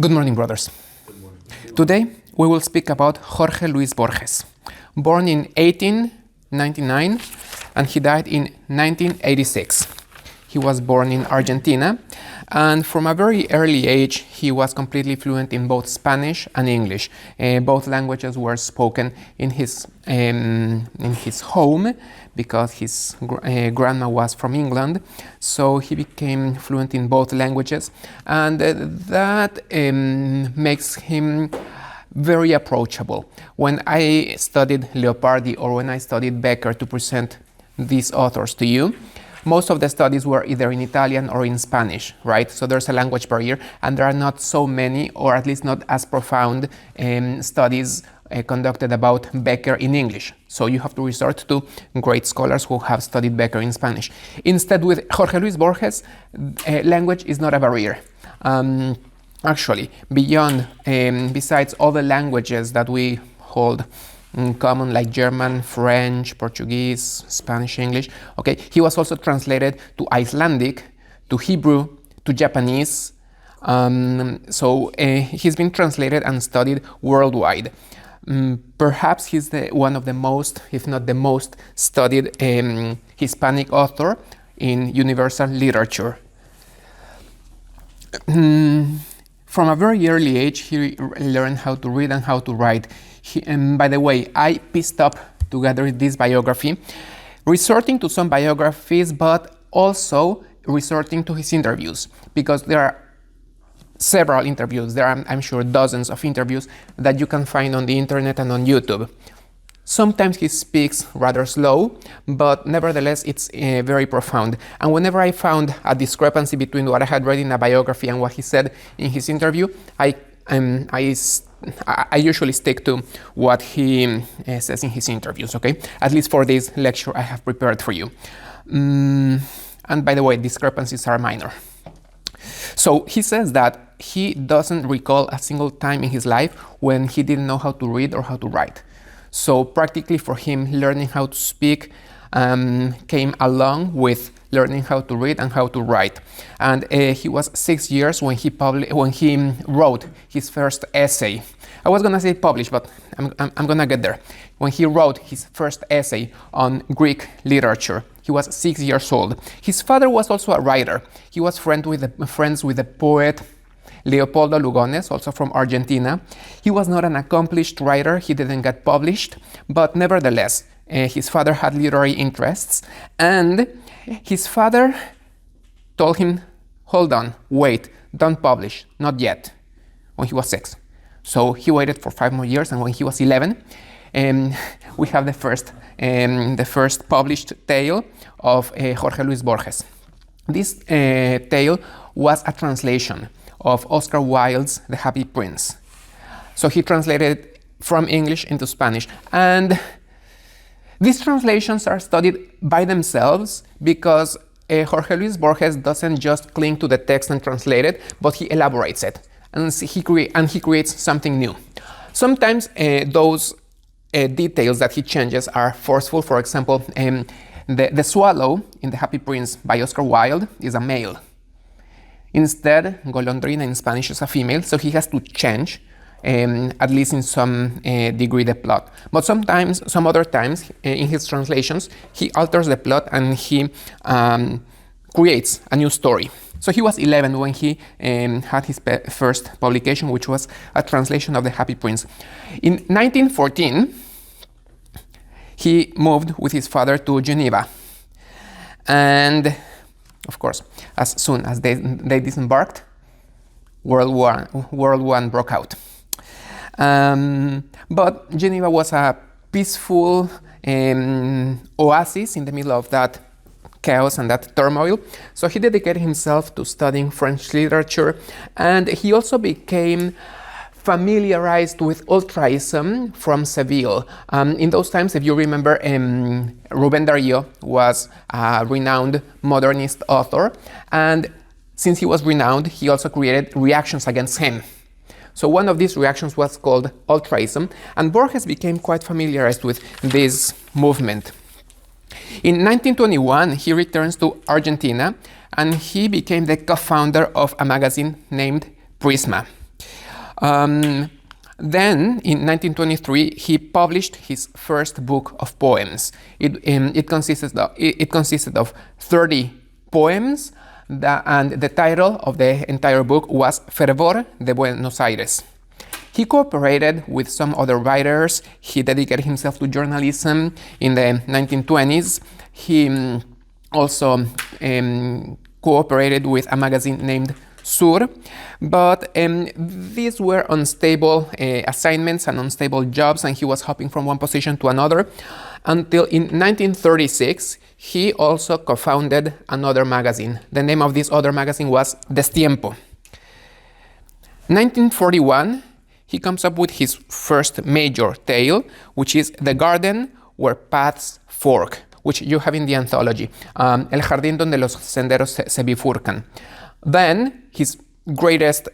Good morning, brothers. Good morning. Today we will speak about Jorge Luis Borges, born in 1899 and he died in 1986. He was born in Argentina, and from a very early age he was completely fluent in both Spanish and English. Both languages were spoken in his home because his grandma was from England, so he became fluent in both languages, and that makes him very approachable. When I studied Leopardi or when I studied Becker to present these authors to you, most of the studies were either in Italian or in Spanish, right? So there's a language barrier, and there are not so many, or at least not as profound studies conducted about Becker in English. So you have to resort to great scholars who have studied Becker in Spanish. Instead, with Jorge Luis Borges, language is not a barrier. Actually, besides all the languages that we hold in common, like German, French, Portuguese, Spanish, English, okay, he was also translated to Icelandic, to Hebrew, to Japanese. So he's been translated and studied worldwide. Perhaps he's one of the most, if not the most, studied Hispanic author in universal literature. From a very early age, he learned how to read and how to write. By the way, I pieced up together this biography, resorting to some biographies, but also resorting to his interviews, because there are several interviews. There are, I'm sure, dozens of interviews that you can find on the internet and on YouTube. Sometimes he speaks rather slow, but nevertheless it's very profound. And whenever I found a discrepancy between what I had read in a biography and what he said in his interview, I usually stick to what he says in his interviews, okay? At least for this lecture I have prepared for you. And by the way, discrepancies are minor. So he says that he doesn't recall a single time in his life when he didn't know how to read or how to write. So practically for him, learning how to speak came along with learning how to read and how to write. And he was 6 years when he wrote his first essay. I was gonna say published, but I'm gonna get there. When he wrote his first essay on Greek literature, he was 6 years old. His father was also a writer. He was friends with the poet Leopoldo Lugones, also from Argentina. He was not an accomplished writer. He didn't get published, but nevertheless, his father had literary interests, and his father told him, hold on, wait, don't publish, not yet, when he was 6. So he waited for 5 more years, and when he was 11, we have the first published tale of Jorge Luis Borges. This tale was a translation of Oscar Wilde's The Happy Prince. So he translated from English into Spanish. And these translations are studied by themselves because Jorge Luis Borges doesn't just cling to the text and translate it, but he elaborates it. And he creates something new. Sometimes those details that he changes are forceful. For example, the swallow in The Happy Prince by Oscar Wilde is a male. Instead, golondrina in Spanish is a female, so he has to change, at least in some degree, the plot. But some other times, in his translations, he alters the plot and he creates a new story. So he was 11 when he had his first publication, which was a translation of The Happy Prince. In 1914, he moved with his father to Geneva. And of course, as soon as they disembarked, World War I broke out. But Geneva was a peaceful oasis in the middle of that chaos and that turmoil. So he dedicated himself to studying French literature, and he also became familiarized with ultraism from Seville. In those times, if you remember, Rubén Darío was a renowned modernist author, and since he was renowned, he also created reactions against him. So one of these reactions was called ultraism, and Borges became quite familiarized with this movement. In 1921, he returns to Argentina, and he became the co-founder of a magazine named Prisma. Then, in 1923, he published his first book of poems. It consisted of 30 poems, and the title of the entire book was Fervor de Buenos Aires. He cooperated with some other writers. He dedicated himself to journalism in the 1920s. He also cooperated with a magazine named Sur, but these were unstable assignments and unstable jobs, and he was hopping from one position to another until in 1936 he also co-founded another magazine. The name of this other magazine was Destiempo. 1941, he comes up with his first major tale, which is The Garden Where Paths Fork, which you have in the anthology, El Jardín donde los senderos se bifurcan. Then, his greatest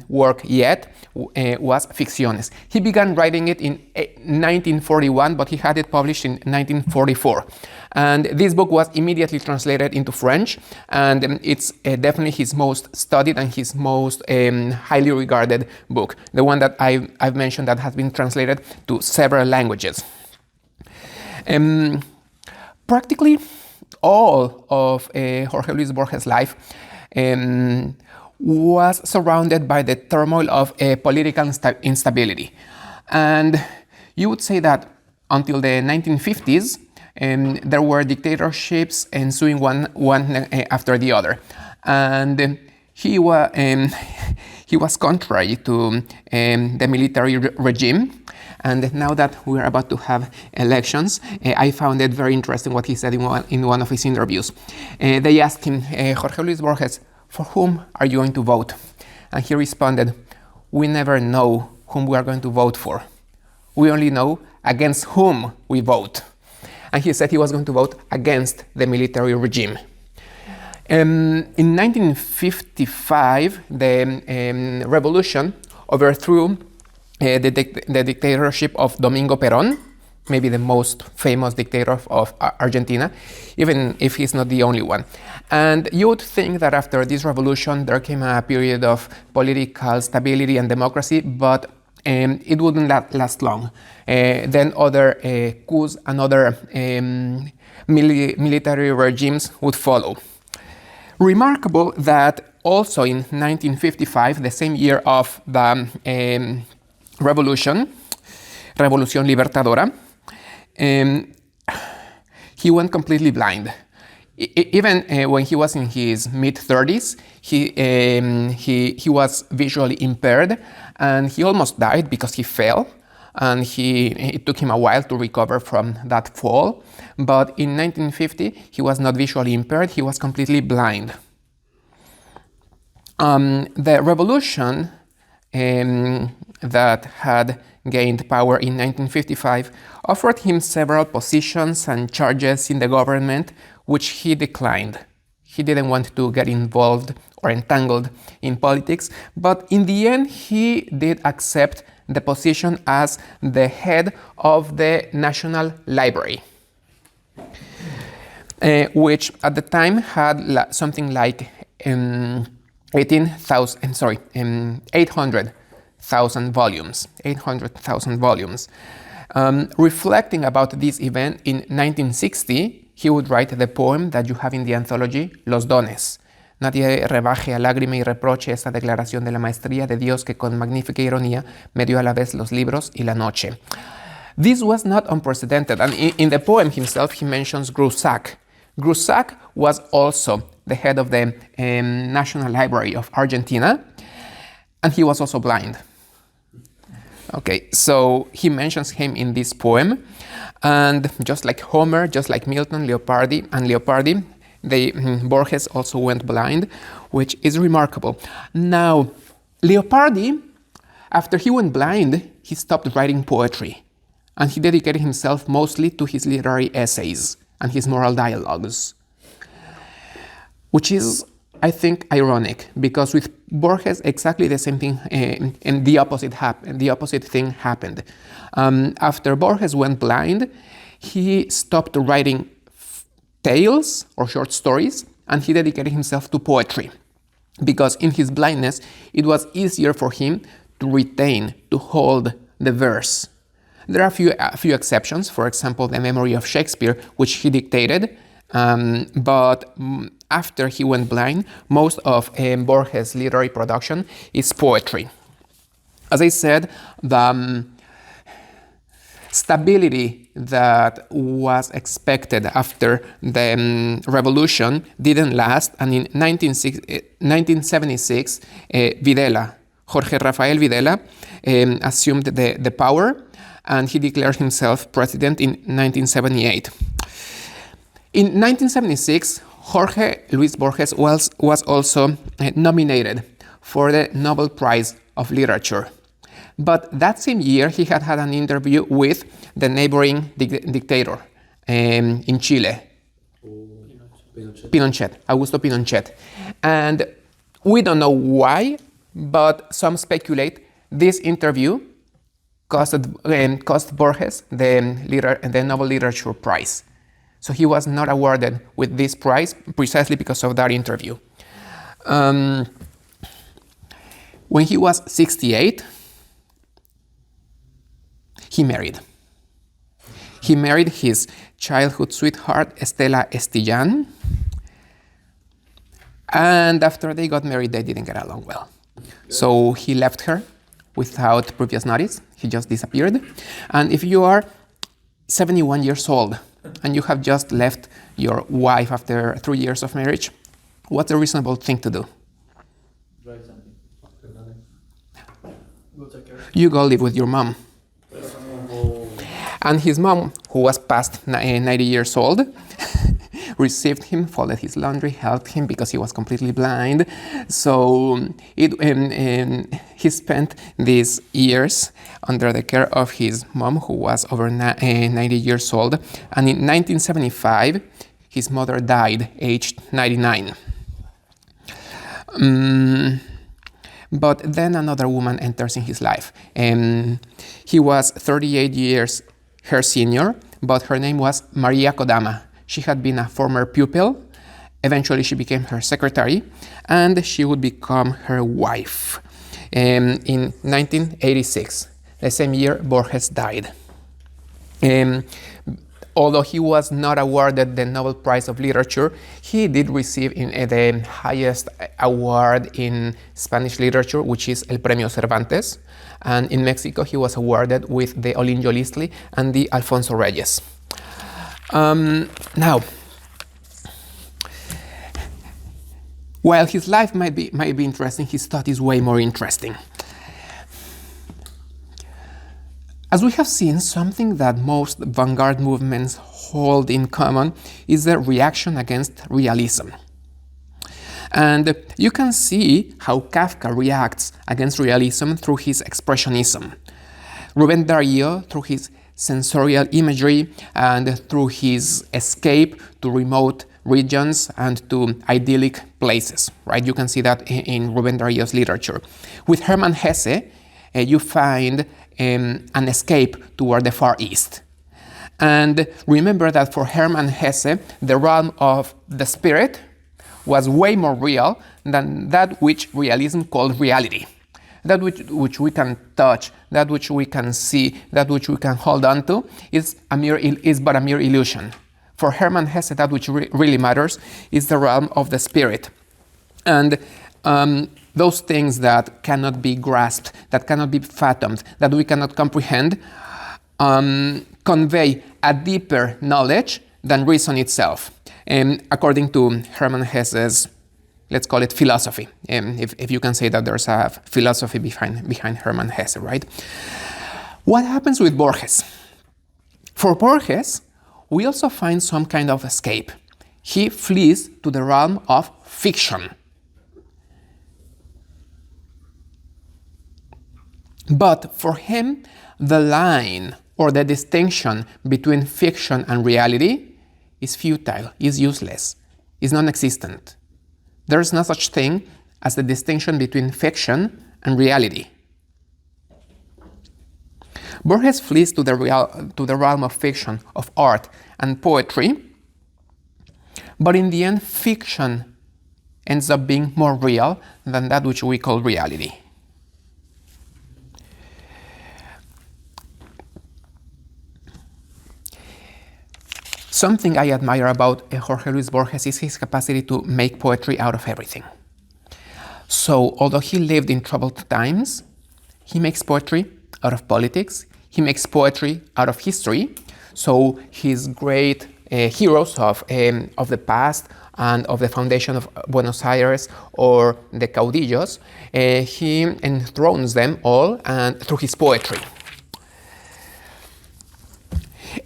work yet was Ficciones. He began writing it in 1941, but he had it published in 1944. And this book was immediately translated into French, and it's definitely his most studied and his most highly regarded book, the one that I've mentioned that has been translated to several languages. Practically all of Jorge Luis Borges' life was surrounded by the turmoil of political instability. And you would say that until the 1950s, there were dictatorships ensuing one after the other. And he was contrary to the military regime. And now that we're about to have elections, I found it very interesting what he said in one of his interviews. They asked him, Jorge Luis Borges, for whom are you going to vote? And he responded, we never know whom we are going to vote for. We only know against whom we vote. And he said he was going to vote against the military regime. In 1955, the revolution overthrew the dictatorship of Domingo Perón, maybe the most famous dictator of Argentina, even if he's not the only one. And you would think that after this revolution, there came a period of political stability and democracy, but it wouldn't last long. Then other coups and other military regimes would follow. Remarkable that also in 1955, the same year of the Revolución Libertadora, he went completely blind. Even when he was in his mid-30s, he was visually impaired, and he almost died because he fell, and it took him a while to recover from that fall. But in 1950, he was not visually impaired, he was completely blind. The revolution that had gained power in 1955 offered him several positions and charges in the government, which he declined. He didn't want to get involved or entangled in politics, but in the end he did accept the position as the head of the National Library, which at the time had something like 800,000 volumes. Reflecting about this event in 1960, he would write the poem that you have in the anthology, Los Dones. Nadie rebaje a lágrima y reproche esta declaración de la maestría de Dios que con magnífica ironía me dio a la vez los libros y la noche. This was not unprecedented, and in the poem himself he mentions Grusac. Grusac was also the head of the National Library of Argentina, and he was also blind. Okay, so he mentions him in this poem, and just like Homer, just like Milton, Leopardi, Borges also went blind, which is remarkable. Now, Leopardi, after he went blind, he stopped writing poetry, and he dedicated himself mostly to his literary essays and his moral dialogues, which is, I think, ironic, because with Borges exactly the same thing and the opposite thing happened. After Borges went blind, he stopped writing tales or short stories, and he dedicated himself to poetry, because in his blindness it was easier for him to retain, to hold the verse. There are a few exceptions, for example, the Memory of Shakespeare, which he dictated, but after he went blind, most of Borges' literary production is poetry. As I said, the stability that was expected after the revolution didn't last, and in 1976, Jorge Rafael Videla, assumed the power, and he declared himself president in 1978. In 1976, Jorge Luis Borges was also nominated for the Nobel Prize of Literature. But that same year, he had an interview with the neighboring dictator in Chile, Pinochet, Augusto Pinochet. And we don't know why, but some speculate this interview cost Borges the Nobel Literature Prize. So he was not awarded with this prize precisely because of that interview. When he was 68, he married. He married his childhood sweetheart, Estela Estillan. And after they got married, they didn't get along well. So he left her without previous notice. He just disappeared. And if you are 71 years old and you have just left your wife after 3 years of marriage, what's a reasonable thing to do? Drive something. You go live with your mom. And his mom, who was past 90 years old, received him, folded his laundry, helped him because he was completely blind. So he spent these years under the care of his mom, who was over 90 years old. And in 1975, his mother died, aged 99. But then another woman enters in his life. He was 38 years her senior, but her name was Maria Kodama. She had been a former pupil. Eventually, she became her secretary, and she would become her wife. In 1986, the same year Borges died. Although he was not awarded the Nobel Prize of Literature, he did receive the highest award in Spanish literature, which is El Premio Cervantes. And in Mexico, he was awarded with the Olinjo Listli and the Alfonso Reyes. Now, while his life might be interesting, his thought is way more interesting. As we have seen, something that most vanguard movements hold in common is the reaction against realism. And you can see how Kafka reacts against realism through his expressionism. Rubén Darío through his sensorial imagery and through his escape to remote regions and to idyllic places, right? You can see that in Rubén Darío's literature. With Hermann Hesse, you find an escape toward the Far East. And remember that for Hermann Hesse, the realm of the spirit was way more real than that which realism called reality. That which we can touch, that which we can see, that which we can hold on to is but a mere illusion. For Hermann Hesse, that which really matters is the realm of the spirit. And those things that cannot be grasped, that cannot be fathomed, that we cannot comprehend, convey a deeper knowledge than reason itself. According to Hermann Hesse's, let's call it philosophy, if you can say that there's a philosophy behind Hermann Hesse, right? What happens with Borges? For Borges, we also find some kind of escape. He flees to the realm of fiction. But for him, the line or the distinction between fiction and reality is futile, is useless, is non-existent. There is no such thing as the distinction between fiction and reality. Borges flees to the realm of fiction, of art and poetry, but in the end, fiction ends up being more real than that which we call reality. Something I admire about Jorge Luis Borges is his capacity to make poetry out of everything. So, although he lived in troubled times, he makes poetry out of politics, he makes poetry out of history. So, his great heroes of the past and of the foundation of Buenos Aires, or the caudillos, he enthrones them all and through his poetry.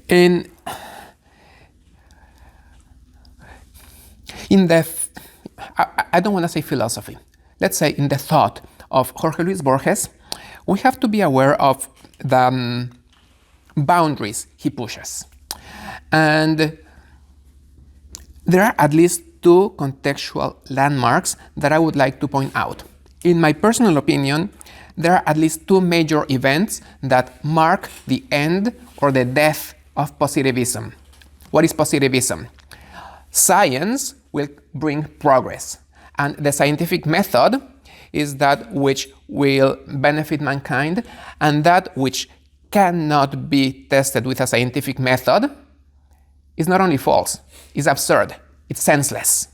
In the, I don't want to say philosophy, let's say in the thought of Jorge Luis Borges, we have to be aware of the boundaries he pushes. And there are at least two contextual landmarks that I would like to point out. In my personal opinion, there are at least two major events that mark the end or the death of positivism. What is positivism? Science will bring progress, and the scientific method is that which will benefit mankind, and that which cannot be tested with a scientific method is not only false, it's absurd, it's senseless.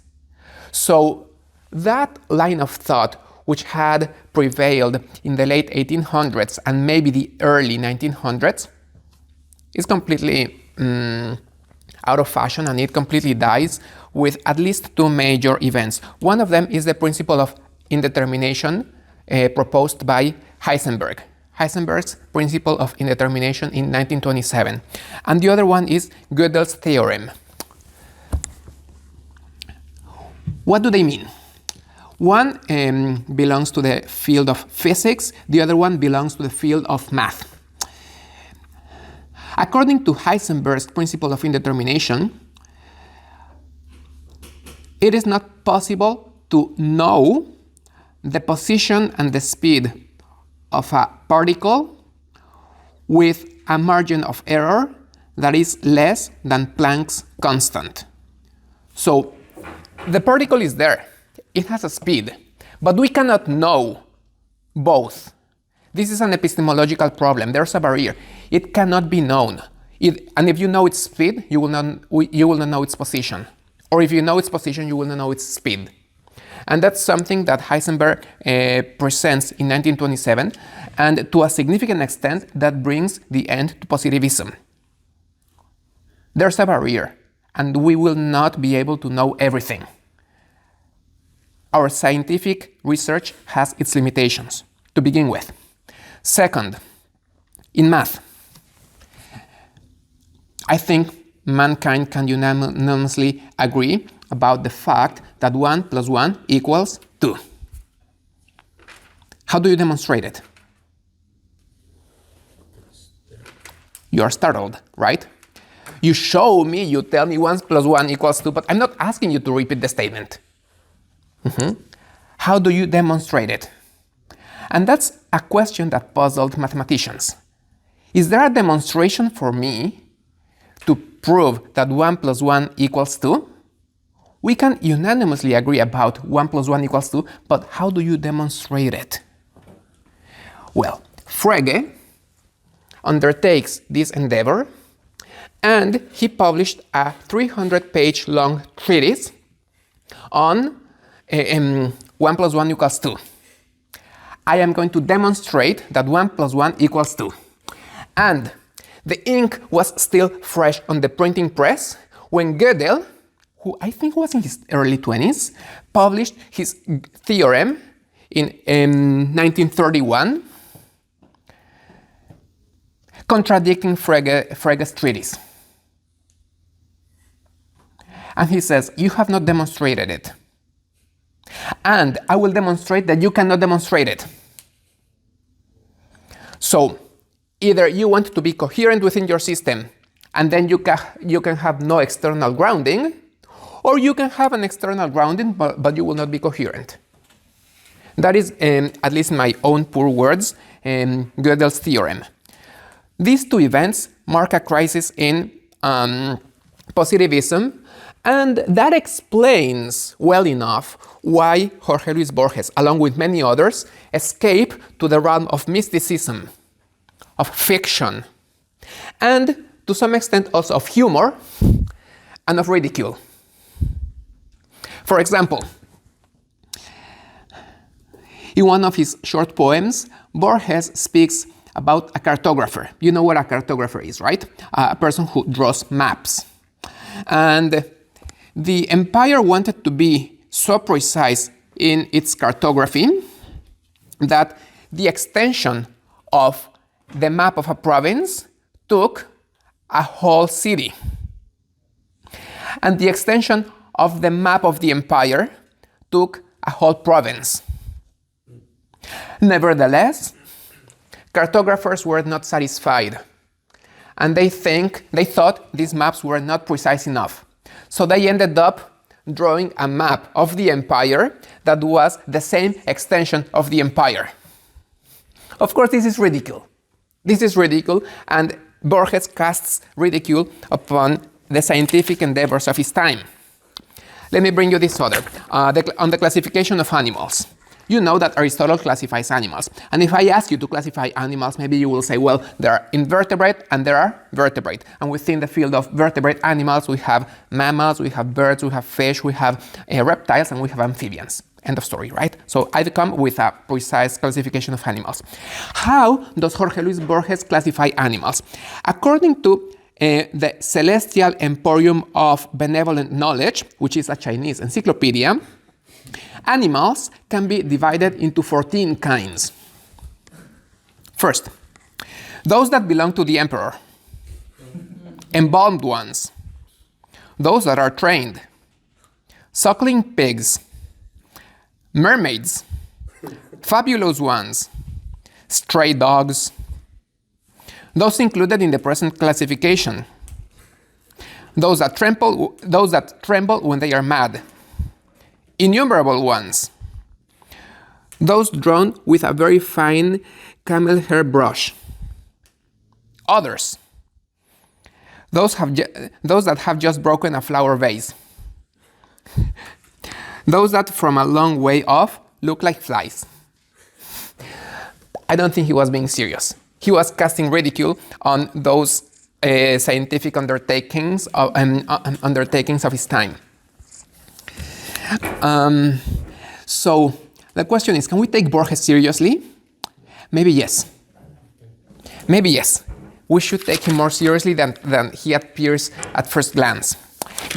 So that line of thought, which had prevailed in the late 1800s and maybe the early 1900s, is completely out of fashion, and it completely dies with at least two major events. One of them is the principle of indetermination proposed by Heisenberg. Heisenberg's principle of indetermination in 1927. And the other one is Gödel's theorem. What do they mean? One belongs to the field of physics, the other one belongs to the field of math. According to Heisenberg's principle of indetermination, it is not possible to know the position and the speed of a particle with a margin of error that is less than Planck's constant. So the particle is there, it has a speed, but we cannot know both. This is an epistemological problem. There's a barrier. It cannot be known. And if you know its speed, you will not know its position. Or if you know its position, you will not know its speed. And that's something that Heisenberg presents in 1927, and to a significant extent, that brings the end to positivism. There's a barrier, and we will not be able to know everything. Our scientific research has its limitations, to begin with. Second, in math, I think mankind can unanimously agree about the fact that 1 + 1 = 2. How do you demonstrate it? You are startled, right? You show me, you tell me 1 + 1 = 2, but I'm not asking you to repeat the statement. How do you demonstrate it? And that's a question that puzzled mathematicians. Is there a demonstration for me to prove that 1 + 1 = 2? We can unanimously agree about 1 + 1 = 2, but how do you demonstrate it? Well, Frege undertakes this endeavor, and he published a 300-page long treatise on 1 + 1 = 2. I am going to demonstrate that 1 + 1 = 2. And the ink was still fresh on the printing press when Gödel, who I think was in his early 20s, published his theorem in 1931, contradicting Frege's treatise. And he says, you have not demonstrated it. And I will demonstrate that you cannot demonstrate it. So, either you want to be coherent within your system, and then you can have no external grounding, or you can have an external grounding, but you will not be coherent. That is, at least in my own poor words, Gödel's theorem. These two events mark a crisis in positivism, and that explains well enough why Jorge Luis Borges, along with many others, escaped to the realm of mysticism, of fiction, and to some extent also of humor, and of ridicule. For example, in one of his short poems, Borges speaks about a cartographer. You know what a cartographer is, right? A person who draws maps. And the empire wanted to be so precise in its cartography that the extension of the map of a province took a whole city. And the extension of the map of the empire took a whole province. Nevertheless, cartographers were not satisfied, and they thought these maps were not precise enough. So they ended up drawing a map of the empire that was the same extension of the empire. Of course, this is ridicule. This is ridicule, and Borges casts ridicule upon the scientific endeavors of his time. Let me bring you this other, on the classification of animals. You know that Aristotle classifies animals. And if I ask you to classify animals, maybe you will say, well, there are invertebrate and there are vertebrate. And within the field of vertebrate animals, we have mammals, we have birds, we have fish, we have reptiles, and we have amphibians. End of story, right? So I've come with a precise classification of animals. How does Jorge Luis Borges classify animals? According to the Celestial Emporium of Benevolent Knowledge, which is a Chinese encyclopedia, animals can be divided into 14 kinds. First, those that belong to the emperor, embalmed ones, those that are trained, suckling pigs, mermaids, fabulous ones, stray dogs, those included in the present classification, those that tremble when they are mad, innumerable ones, those drawn with a very fine camel hair brush, others, those that have just broken a flower vase, those that from a long way off look like flies. I don't think he was being serious. He was casting ridicule on those scientific undertakings of his time. So the question is, can we take Borges seriously? Maybe yes. Maybe yes. We should take him more seriously than he appears at first glance.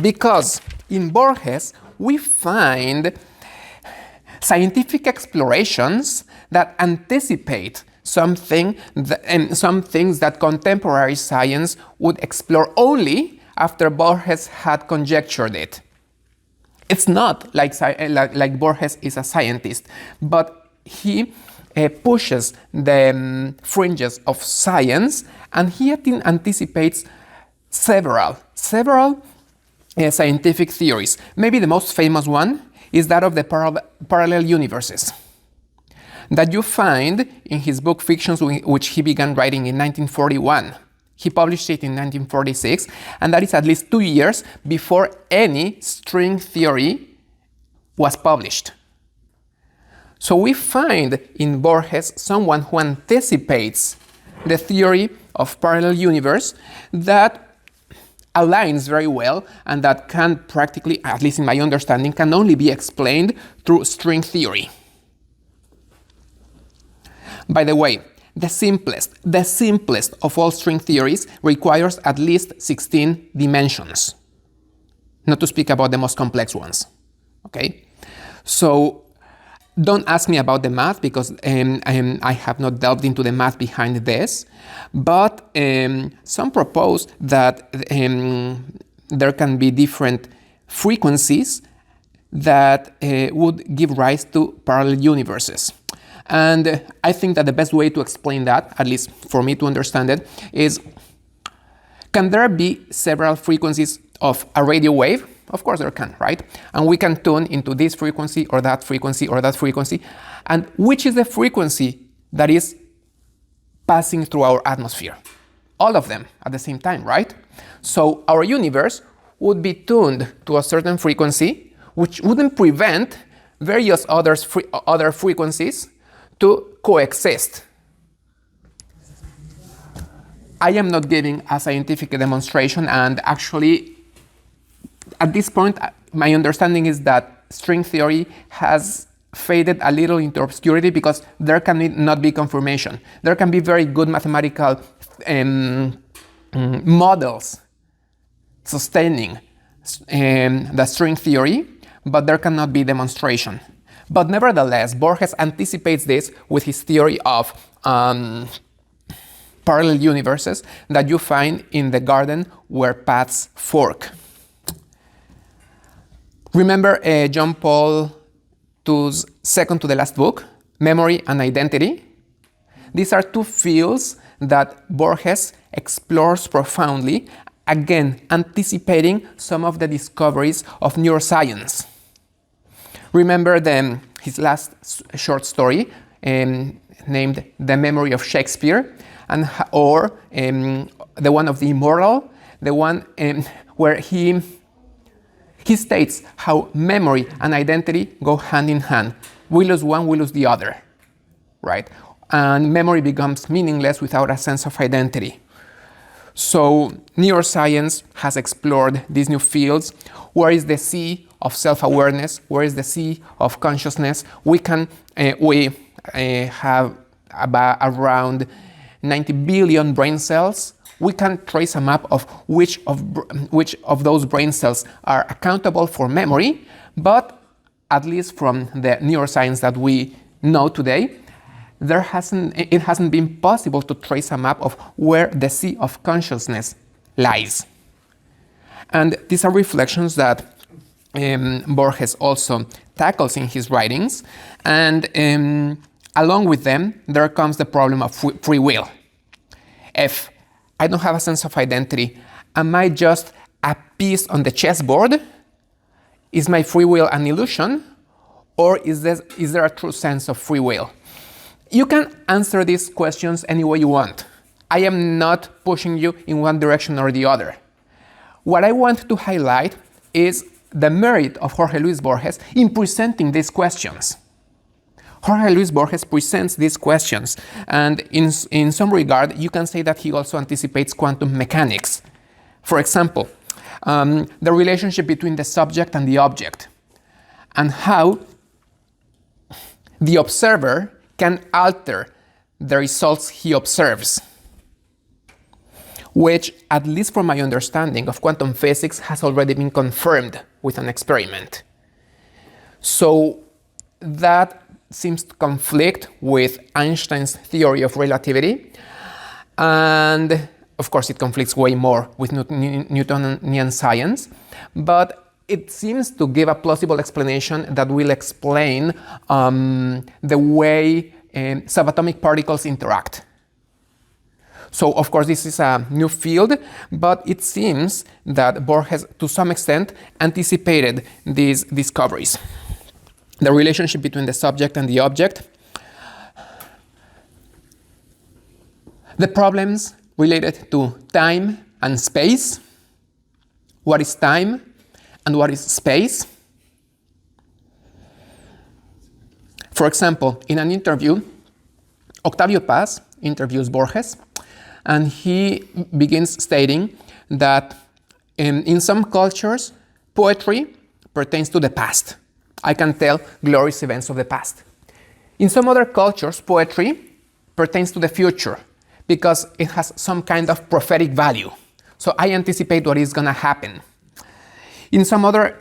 Because in Borges, we find scientific explorations that anticipate some things that contemporary science would explore only after Borges had conjectured it. It's not like Borges is a scientist, but he pushes the fringes of science, and he anticipates several scientific theories. Maybe the most famous one is that of the parallel universes that you find in his book Fictions, which he began writing in 1941. He published it in 1946, and that is at least 2 years before any string theory was published. So we find in Borges someone who anticipates the theory of parallel universe that aligns very well and that can practically, at least in my understanding, can only be explained through string theory. By the way, the simplest of all string theories requires at least 16 dimensions, not to speak about the most complex ones, okay? So don't ask me about the math because I have not delved into the math behind this, but some propose that there can be different frequencies that would give rise to parallel universes. And I think that the best way to explain that, at least for me to understand it, is, can there be several frequencies of a radio wave? Of course there can, right? And we can tune into this frequency or that frequency or that frequency. And which is the frequency that is passing through our atmosphere? All of them at the same time, right? So our universe would be tuned to a certain frequency, which wouldn't prevent various other frequencies to coexist. I am not giving a scientific demonstration, and actually at this point, my understanding is that string theory has faded a little into obscurity because there can not be confirmation. There can be very good mathematical models sustaining the string theory, but there cannot be demonstration. But nevertheless, Borges anticipates this with his theory of parallel universes that you find in the garden where paths fork. Remember John Paul II's second to the last book, Memory and Identity? These are two fields that Borges explores profoundly, again, anticipating some of the discoveries of neuroscience. Remember his last short story named The Memory of Shakespeare, or the one of the immortal, the one where he states how memory and identity go hand in hand. We lose one, we lose the other, right? And memory becomes meaningless without a sense of identity. So neuroscience has explored these new fields. Where is the sea of self-awareness? Where is the sea of consciousness? We have about around 90 billion brain cells. We can trace a map of which of those brain cells are accountable for memory, but at least from the neuroscience that we know today, it hasn't been possible to trace a map of where the sea of consciousness lies. And these are reflections that Borges also tackles in his writings, and along with them, there comes the problem of free will. If I don't have a sense of identity, am I just a piece on the chessboard? Is my free will an illusion? Or is there a true sense of free will? You can answer these questions any way you want. I am not pushing you in one direction or the other. What I want to highlight is the merit of Jorge Luis Borges in presenting these questions. Jorge Luis Borges presents these questions, and in some regard, you can say that he also anticipates quantum mechanics. For example, the relationship between the subject and the object, and how the observer can alter the results he observes, which, at least from my understanding of quantum physics, has already been confirmed with an experiment. So that seems to conflict with Einstein's theory of relativity, and of course it conflicts way more with Newtonian science, but it seems to give a plausible explanation that will explain the way subatomic particles interact. So, of course, this is a new field, but it seems that Borges, to some extent, anticipated these discoveries. The relationship between the subject and the object, the problems related to time and space, what is time and what is space. For example, in an interview, Octavio Paz interviews Borges, and he begins stating that in some cultures, poetry pertains to the past. I can tell glorious events of the past. In some other cultures, poetry pertains to the future because it has some kind of prophetic value. So I anticipate what is going to happen. In some other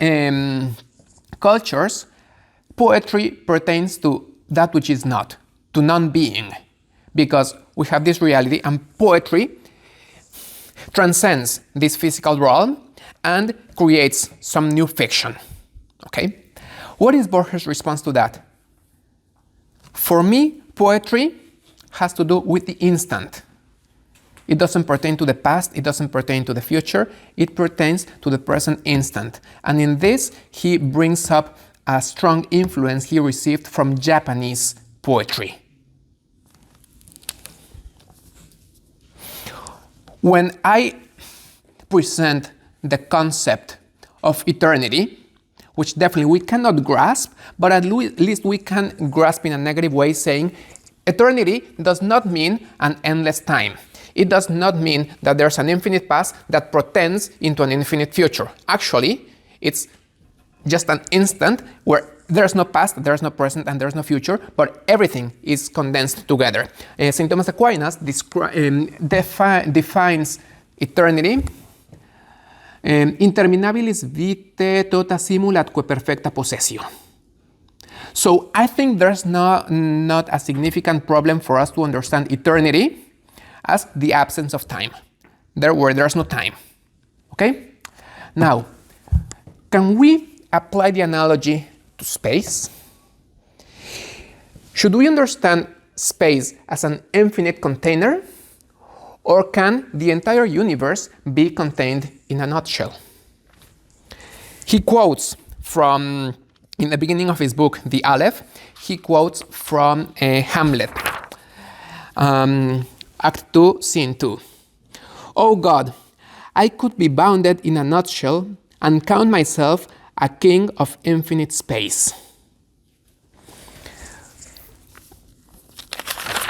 cultures, poetry pertains to that which is not, to non-being, because we have this reality, and poetry transcends this physical realm and creates some new fiction. Okay? What is Borges' response to that? For me, poetry has to do with the instant. It doesn't pertain to the past, it doesn't pertain to the future, it pertains to the present instant. And in this, he brings up a strong influence he received from Japanese poetry. When I present the concept of eternity, which definitely we cannot grasp, but at least we can grasp in a negative way, saying eternity does not mean an endless time. It does not mean that there's an infinite past that portends into an infinite future. Actually, It's just an instant where there's no past, there's no present, and there's no future, but everything is condensed together. St. Thomas Aquinas defines eternity, interminabilis vitae tota simulat quae perfecta possessio. So I think there's not a significant problem for us to understand eternity as the absence of time, there where there's no time. Okay? Now, can we apply the analogy to space? Should we understand space as an infinite container, or can the entire universe be contained in a nutshell? He quotes from, in the beginning of his book, The Aleph, he quotes from Hamlet, Act 2, Scene 2. "Oh God, I could be bounded in a nutshell and count myself a king of infinite space."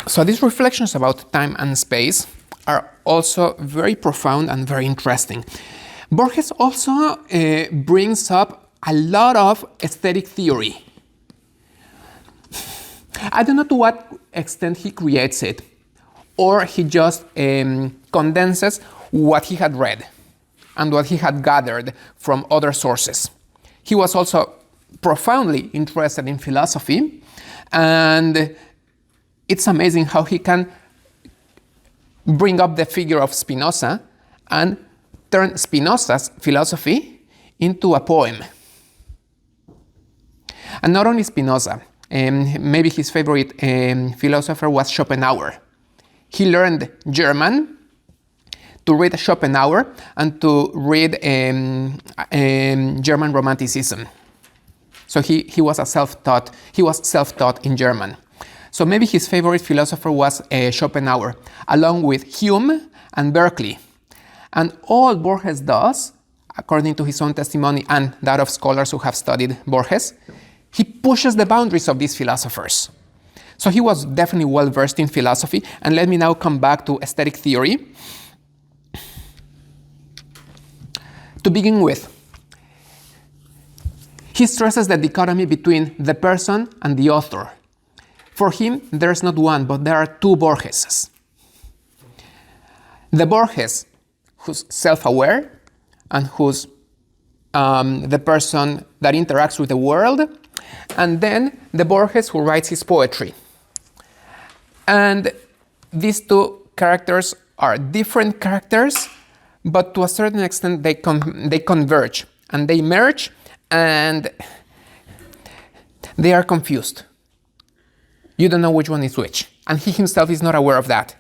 So these reflections about time and space are also very profound and very interesting. Borges also brings up a lot of aesthetic theory. I don't know to what extent he creates it, or he just condenses what he had read and what he had gathered from other sources. He was also profoundly interested in philosophy, and it's amazing how he can bring up the figure of Spinoza and turn Spinoza's philosophy into a poem. And not only Spinoza, maybe his favorite philosopher was Schopenhauer. He learned German to read Schopenhauer and to read German Romanticism. So he was self-taught in German. So maybe his favorite philosopher was Schopenhauer, along with Hume and Berkeley. And all Borges does, according to his own testimony and that of scholars who have studied Borges, he pushes the boundaries of these philosophers. So he was definitely well versed in philosophy. And let me now come back to aesthetic theory. To begin with, he stresses the dichotomy between the person and the author. For him, there's not one, but there are two Borgeses. The Borges who's self-aware and who's the person that interacts with the world, and then the Borges who writes his poetry. And these two characters are different characters, but to a certain extent they converge and they merge and they are confused. You don't know which one is which, and he himself is not aware of that.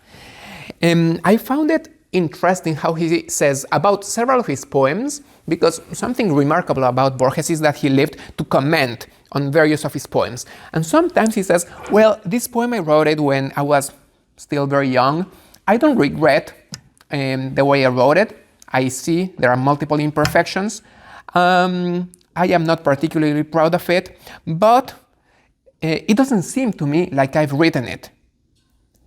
I found it interesting how he says about several of his poems, because something remarkable about Borges is that he lived to comment on various of his poems. And sometimes he says, well, this poem I wrote it when I was still very young. I don't regret the way I wrote it. I see there are multiple imperfections. I am not particularly proud of it, but it doesn't seem to me like I've written it.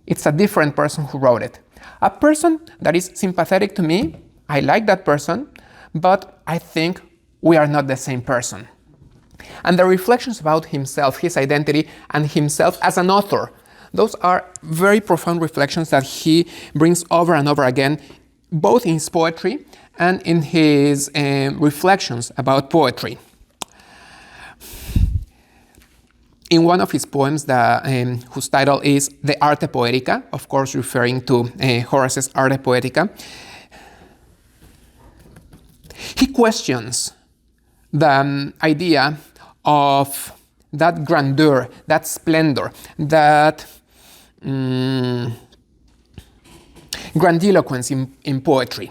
It's a different person who wrote it. A person that is sympathetic to me, I like that person, but I think we are not the same person. And the reflections about himself, his identity, and himself as an author, those are very profound reflections that he brings over and over again, both in his poetry and in his reflections about poetry. In one of his poems, whose title is The Arte Poetica, of course referring to Horace's Arte Poetica, he questions the idea of that grandeur, that splendor, that grandiloquence in poetry.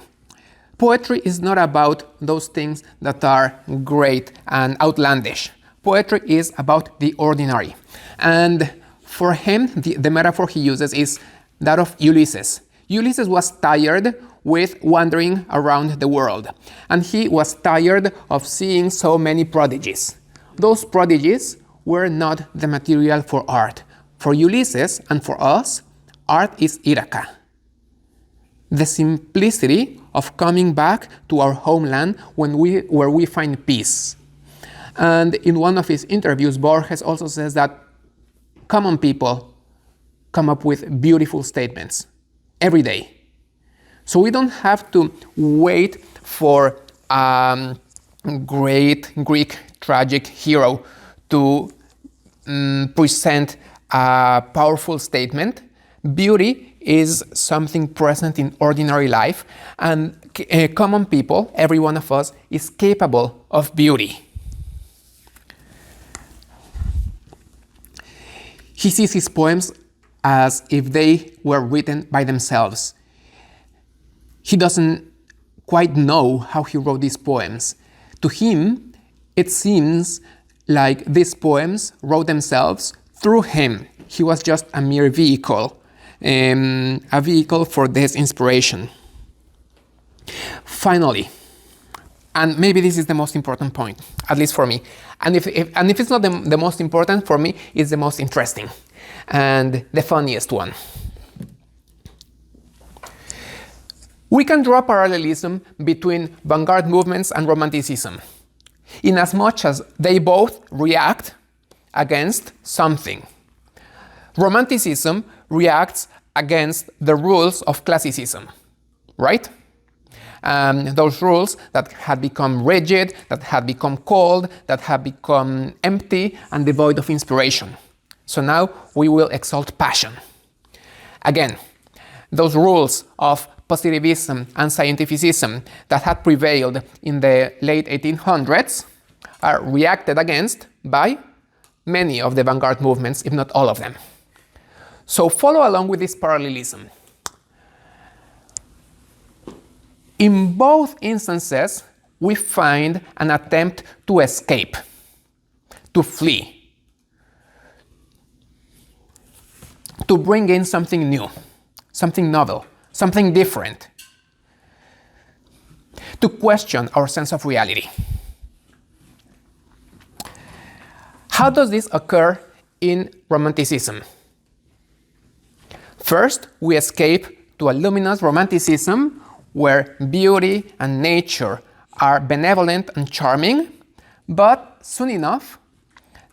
Poetry is not about those things that are great and outlandish. Poetry is about the ordinary. And for him, the metaphor he uses is that of Ulysses. Ulysses was tired with wandering around the world, and he was tired of seeing so many prodigies. Those prodigies were not the material for art. For Ulysses and for us, art is Ithaca, the simplicity of coming back to our homeland where we find peace. And in one of his interviews, Borges also says that common people come up with beautiful statements every day. So we don't have to wait for a great Greek tragic hero to present a powerful statement. Beauty is something present in ordinary life, and common people, every one of us, is capable of beauty. He sees his poems as if they were written by themselves. He doesn't quite know how he wrote these poems. To him, it seems like these poems wrote themselves through him. He was just a mere vehicle, a vehicle for this inspiration. Finally, and maybe this is the most important point, at least for me, and if it's not the most important, for me, it's the most interesting and the funniest one. We can draw parallelism between vanguard movements and Romanticism, in as much as they both react against something. Romanticism reacts against the rules of classicism, right? Those rules that had become rigid, that had become cold, that had become empty and devoid of inspiration. So now we will exalt passion. Again, those rules of positivism and scientificism that had prevailed in the late 1800s are reacted against by many of the vanguard movements, if not all of them. So follow along with this parallelism. In both instances, we find an attempt to escape, to flee, to bring in something new, something novel, something different, to question our sense of reality. How does this occur in Romanticism? First, we escape to a luminous Romanticism where beauty and nature are benevolent and charming, but soon enough,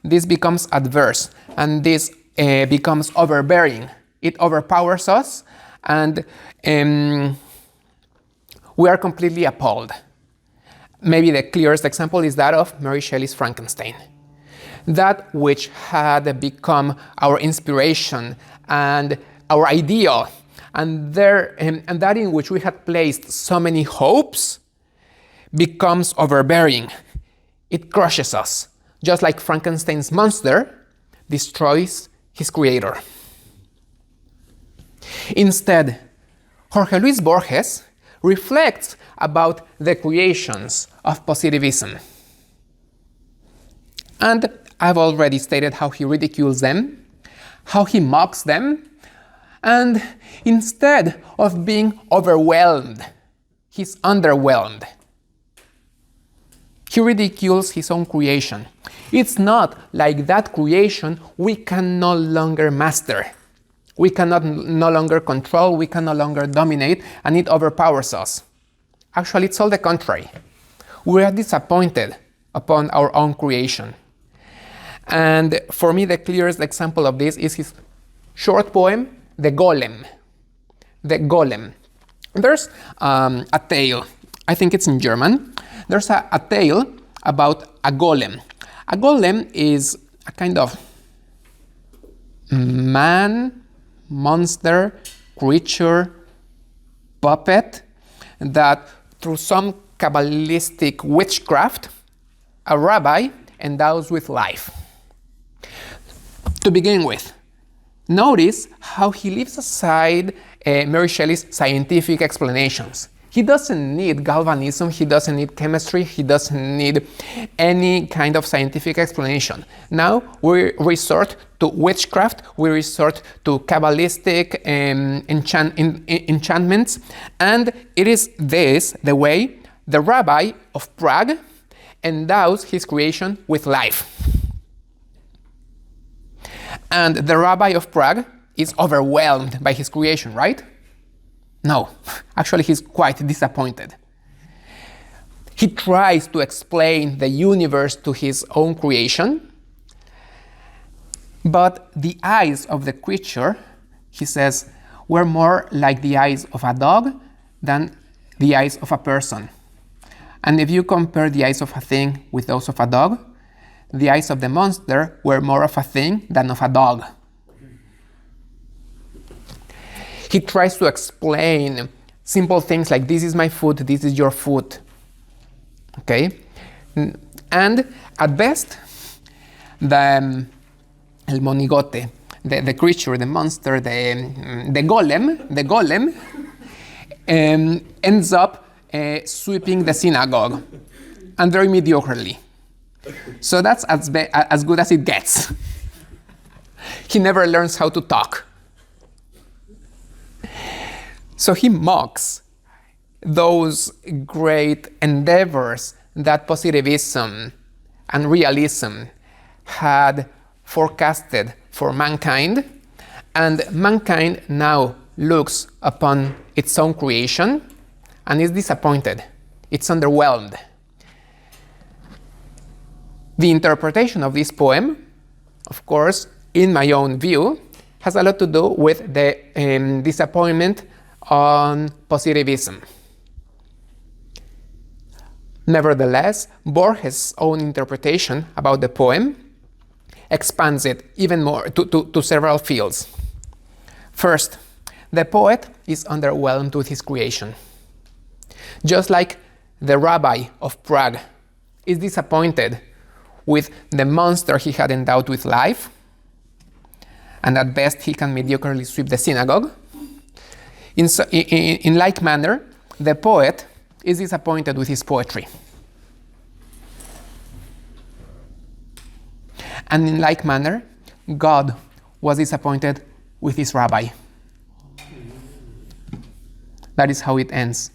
this becomes adverse and this becomes overbearing. It overpowers us and we are completely appalled. Maybe the clearest example is that of Mary Shelley's Frankenstein. That which had become our inspiration and our ideal, and that in which we had placed so many hopes, becomes overbearing. It crushes us, just like Frankenstein's monster destroys his creator. Instead, Jorge Luis Borges reflects about the creations of positivism. And I've already stated how he ridicules them, how he mocks them, and instead of being overwhelmed, he's underwhelmed. He ridicules his own creation. It's not like that creation we can no longer master. We cannot no longer control, we can no longer dominate, and it overpowers us. Actually, it's all the contrary. We are disappointed upon our own creation. And for me, the clearest example of this is his short poem, The Golem. The Golem. There's a tale, I think it's in German. There's a tale about a golem. A golem is a kind of man, monster, creature, puppet that through some Kabbalistic witchcraft, a rabbi endows with life. To begin with, notice how he leaves aside Mary Shelley's scientific explanations. He doesn't need galvanism, he doesn't need chemistry, he doesn't need any kind of scientific explanation. Now we resort to witchcraft, we resort to Kabbalistic enchantments, and it is this the way the rabbi of Prague endows his creation with life. And the rabbi of Prague is overwhelmed by his creation, right? No, actually he's quite disappointed. He tries to explain the universe to his own creation, but the eyes of the creature, he says, were more like the eyes of a dog than the eyes of a person. And if you compare the eyes of a thing with those of a dog, the eyes of the monster were more of a thing than of a dog. He tries to explain simple things like, this is my foot, this is your foot. Okay? And at best, the el monigote, the creature, the monster, the golem ends up sweeping the synagogue, and very mediocrely. So that's as good as it gets. He never learns how to talk. So he mocks those great endeavors that positivism and realism had forecasted for mankind, and mankind now looks upon its own creation and is disappointed. It's underwhelmed. The interpretation of this poem, of course, in my own view, has a lot to do with the disappointment on positivism. Nevertheless, Borges' own interpretation about the poem expands it even more to several fields. First, the poet is underwhelmed with his creation. Just like the rabbi of Prague is disappointed with the monster he had endowed with life, and at best he can mediocrely sweep the synagogue. In like manner, the poet is disappointed with his poetry. And in like manner, God was disappointed with his rabbi. That is how it ends.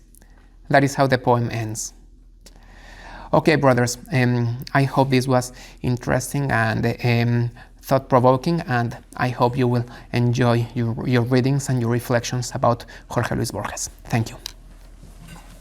That is how the poem ends. Okay, brothers, I hope this was interesting and thought-provoking, and I hope you will enjoy your readings and your reflections about Jorge Luis Borges. Thank you.